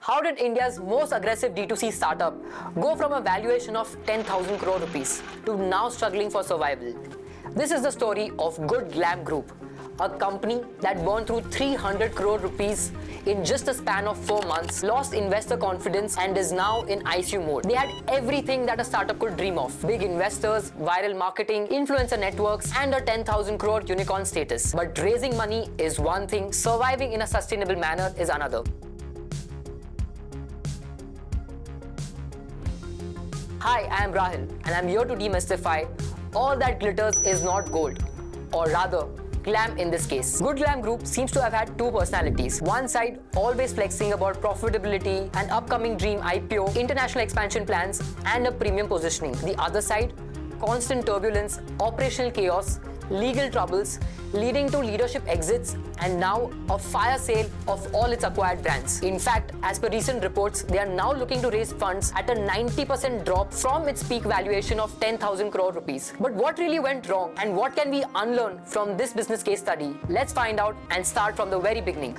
How did India's most aggressive D2C startup go from a valuation of 10,000 crore rupees to now struggling for survival? This is the story of Good Glamm Group, a company that burned through 300 crore rupees in just a span of 4 months, lost investor confidence and is now in ICU mode. They had everything that a startup could dream of: big investors, viral marketing, influencer networks and a 10,000 crore unicorn status. But raising money is one thing, surviving in a sustainable manner is another. Hi, I am Rahil and I'm here to demystify all that glitters is not gold, or rather, glam in this case. Good Glamm Group seems to have had two personalities. One side always flexing about profitability, an upcoming dream IPO, international expansion plans and a premium positioning. The other side, constant turbulence, operational chaos, legal troubles, leading to leadership exits and now a fire sale of all its acquired brands. In fact, as per recent reports, they are now looking to raise funds at a 90% drop from its peak valuation of 10,000 crore rupees. But what really went wrong and what can we unlearn from this business case study? Let's find out and start from the very beginning.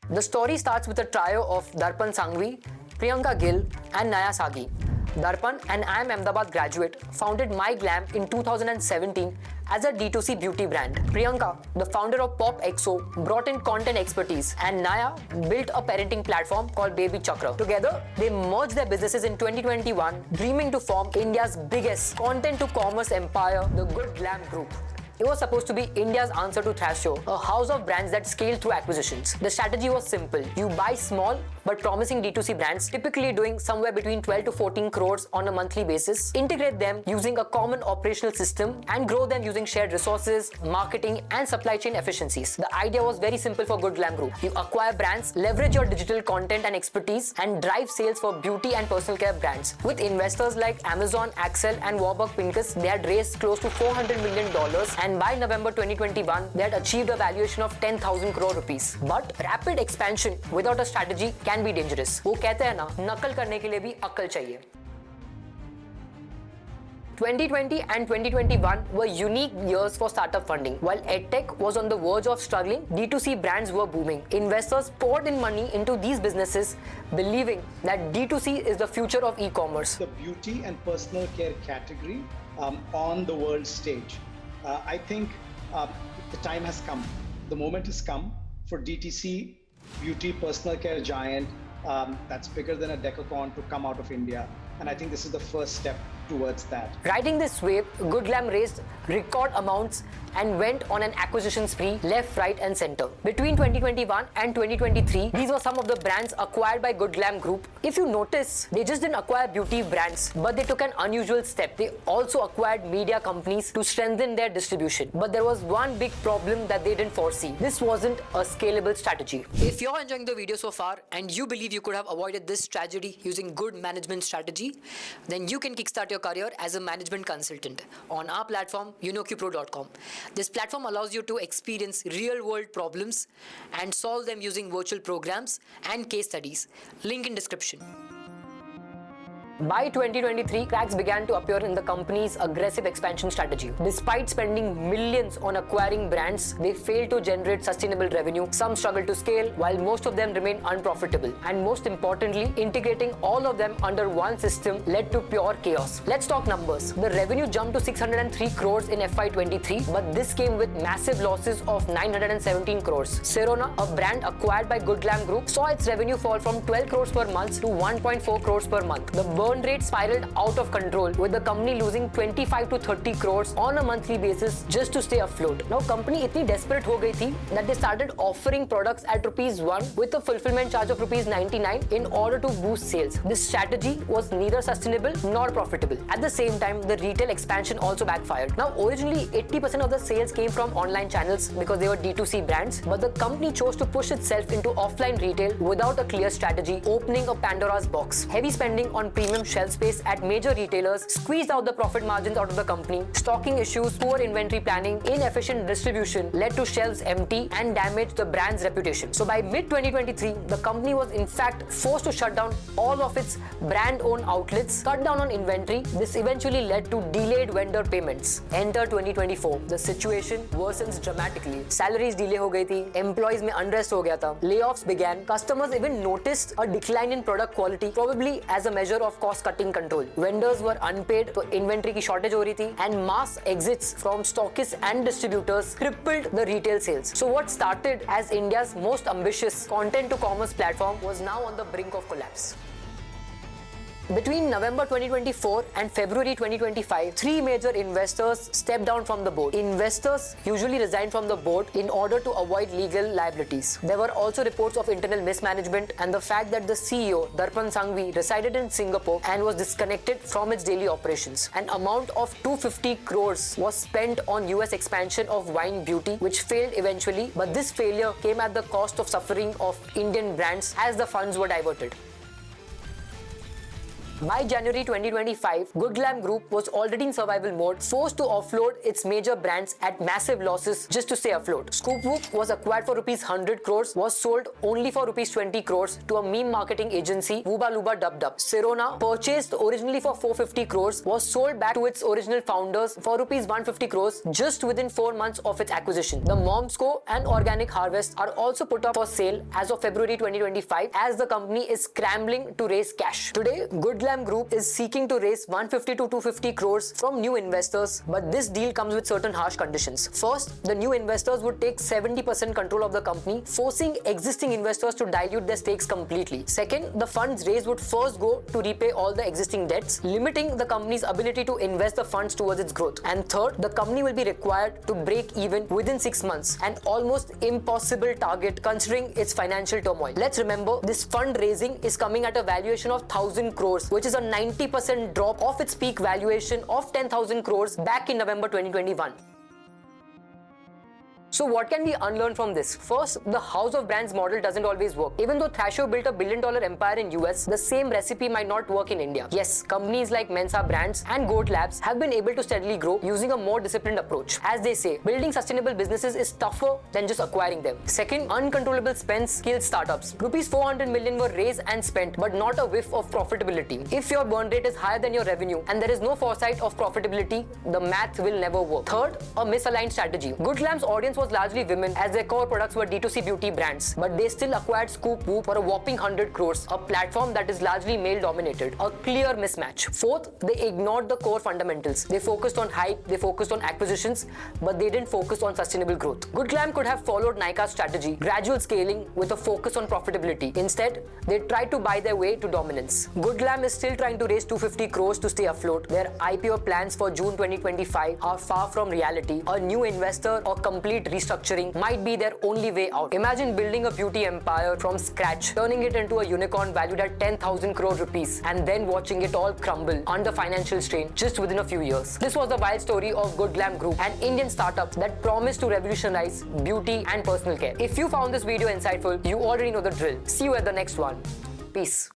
The story starts with a trio of Darpan Sanghvi, Priyanka Gill and Naya Sagi. Darpan, an IIM Ahmedabad graduate, founded My Glam in 2017 as a D2C beauty brand. Priyanka, the founder of Pop XO, brought in content expertise, and Naya built a parenting platform called Baby Chakra. Together, they merged their businesses in 2021, dreaming to form India's biggest content-to-commerce empire, the Good Glamm Group. It was supposed to be India's answer to Thrasio, a house of brands that scale through acquisitions. The strategy was simple. You buy small but promising D2C brands, typically doing somewhere between 12 to 14 crores on a monthly basis, integrate them using a common operational system and grow them using shared resources, marketing and supply chain efficiencies. The idea was very simple for Good Glamm Group. You acquire brands, leverage your digital content and expertise and drive sales for beauty and personal care brands. With investors like Amazon, Axel and Warburg Pincus, they had raised close to $400 million and by November 2021, they had achieved a valuation of 10,000 crore rupees. But rapid expansion without a strategy can be dangerous. वो कहते हैं ना, नकल करने के लिए भी अक्ल चाहिए. 2020 and 2021 were unique years for startup funding. While EdTech was on the verge of struggling, D2C brands were booming. Investors poured in money into these businesses, believing that D2C is the future of e-commerce. The beauty and personal care category on the world stage. I think the time has come. The moment has come for DTC, beauty, personal care giant that's bigger than a Decathlon to come out of India. And I think this is the first step towards that. Riding this wave, Good Glamm raised record amounts and went on an acquisition spree left, right and center. Between 2021 and 2023, these were some of the brands acquired by Good Glamm Group. If you notice, they just didn't acquire beauty brands, but they took an unusual step. They also acquired media companies to strengthen their distribution. But there was one big problem that they didn't foresee. This wasn't a scalable strategy. If you're enjoying the video so far and you believe you could have avoided this tragedy using good management strategy, then you can kickstart your career as a management consultant on our platform unocue.com. This platform allows you to experience real-world problems and solve them using virtual programs and case studies. Link in description. By 2023, cracks began to appear in the company's aggressive expansion strategy. Despite spending millions on acquiring brands, they failed to generate sustainable revenue. Some struggled to scale, while most of them remained unprofitable. And most importantly, integrating all of them under one system led to pure chaos. Let's talk numbers. The revenue jumped to 603 crores in FY23, but this came with massive losses of 917 crores. Serona, a brand acquired by Good Glamm Group, saw its revenue fall from 12 crores per month to 1.4 crores per month. The burn rate spiraled out of control, with the company losing 25 to 30 crores on a monthly basis just to stay afloat. Now, company इतनी desperate हो गई थी that they started offering products at ₹1 with a fulfillment charge of ₹99 in order to boost sales. This strategy was neither sustainable nor profitable. At the same time, the retail expansion also backfired. Now, originally 80% of the sales came from online channels because they were D2C brands, but the company chose to push itself into offline retail without a clear strategy, opening a Pandora's box. Heavy spending on premium premium shelf space at major retailers, squeezed out the profit margins out of the company. Stocking issues, poor inventory planning, inefficient distribution led to shelves empty and damaged the brand's reputation. So by mid-2023, the company was in fact forced to shut down all of its brand-owned outlets, cut down on inventory. This eventually led to delayed vendor payments. Enter 2024. The situation worsens dramatically. Salaries delay हो गई थी, employees में unrest हो गया था, layoffs began, customers even noticed a decline in product quality, probably as a measure of cost-cutting control. Vendors were unpaid, so inventory की shortage हो रही थी, and mass exits from stockists and distributors crippled the retail sales. So what started as India's most ambitious content-to-commerce platform was now on the brink of collapse. Between November 2024 and February 2025, three major investors stepped down from the board. Investors usually resign from the board in order to avoid legal liabilities. There were also reports of internal mismanagement and the fact that the CEO, Darpan Sangvi, resided in Singapore and was disconnected from its daily operations. An amount of 250 crores was spent on US expansion of wine beauty, which failed eventually, but this failure came at the cost of suffering of Indian brands as the funds were diverted. By January 2025, Good Glamm Group was already in survival mode, forced to offload its major brands at massive losses just to stay afloat. Scoop Whoop was acquired for rupees 100 crores, was sold only for rupees 20 crores to a meme marketing agency, Wooba Looba Dub Dub. Sirona, purchased originally for 450 crores, was sold back to its original founders for rupees 150 crores just within 4 months of its acquisition. The Momsco and Organic Harvest are also put up for sale as of February 2025 as the company is scrambling to raise cash. Today, Good Glamm Group is seeking to raise 150 to 250 crores from new investors, but this deal comes with certain harsh conditions. First, the new investors would take 70% control of the company, forcing existing investors to dilute their stakes completely. Second, the funds raised would first go to repay all the existing debts, limiting the company's ability to invest the funds towards its growth. And third, the company will be required to break even within 6 months, an almost impossible target considering its financial turmoil. Let's remember, this fundraising is coming at a valuation of 1,000 crores, which is a 90% drop of its peak valuation of 10,000 crores back in November 2021. So what can we unlearn from this? First, the house of brands model doesn't always work. Even though Thrasio built a $1 billion empire in US, the same recipe might not work in India. Yes, companies like Mensa Brands and Goat Labs have been able to steadily grow using a more disciplined approach. As they say, building sustainable businesses is tougher than just acquiring them. Second, uncontrollable spends kills startups. Rupees 400 million were raised and spent, but not a whiff of profitability. If your burn rate is higher than your revenue and there is no foresight of profitability, the math will never work. Third, a misaligned strategy. Good Glamm's audience was largely women as their core products were D2C beauty brands, but they still acquired Scoop Whoop for a whopping 100 crores, a platform that is largely male dominated. A clear mismatch. Fourth, they ignored the core fundamentals. They focused on hype, they focused on acquisitions, but they didn't focus on sustainable growth. Good Glamm could have followed Nykaa's strategy, gradual scaling with a focus on profitability. Instead, they tried to buy their way to dominance. Good Glamm is still trying to raise 250 crores to stay afloat. Their IPO plans for June 2025 are far from reality. A new investor or complete restructuring might be their only way out. Imagine building a beauty empire from scratch, turning it into a unicorn valued at 10,000 crore rupees, and then watching it all crumble under financial strain just within a few years. This was the wild story of Good Glamm Group, an Indian startup that promised to revolutionize beauty and personal care. If you found this video insightful, you already know the drill. See you at the next one. Peace.